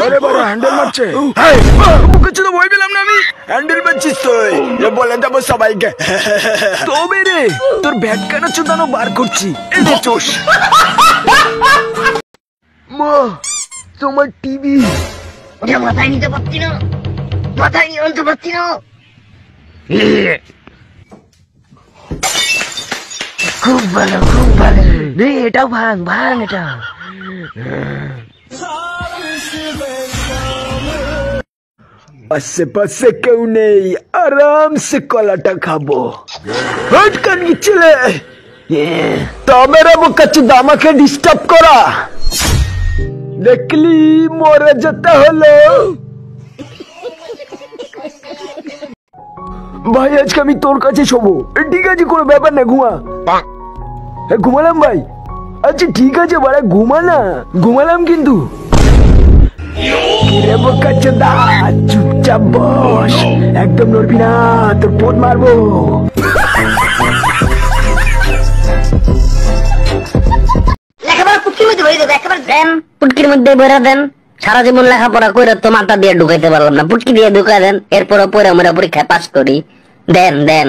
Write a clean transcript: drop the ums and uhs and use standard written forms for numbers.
আরে বড় হ্যান্ডেল মারছে। বুকে ছিল ভয় পেলাম না আমি। হ্যান্ডেল মারছিস তুই, বলে দেবো সবাইকে। তবে রে তোর ভ্যাটকানা চুদানো বার করছি, এই যে চোষ। মা তোমার টিভি মাথায় নিতে পারছি না, মাথায় নিয়ে আনতে পারছি না। খুব ভালো, খুব ভালো রে। এটাও ভাঙ ভাঙ, এটা আশেপাশে কেউ নেই, আরামসে কলাটা খাবো। হটকান ছেলে, তমেরা বোকাচোদা আমাকে ডিস্টার্ব করা দেখলি মরে যেতে হলো। ভাই আজকে আমি তোর কাছে শোবো। ঠিক আছে, কোনো ব্যাপার না, ঘুমা। ঘুমালাম ভাই। আচ্ছা ঠিক আছে বাড়া, ঘুমা না। ঘুমালাম কিন্তু। চুপচাপ বস, একদম নড়বি না, তোর পোট মারবো। লেখাপড়া পুটকির মধ্যে ভরে দেবে, একেবারে দেন পুটকির মধ্যে ভরে দেন। সারা জীবন লেখাপড়া করে তো মাথা দিয়ে ঢুকাইতে পারলাম না, পুটকি দিয়ে ঢুকাই দেন। এরপরে পরে আমরা পরীক্ষায় পাস করি। দেন দেন।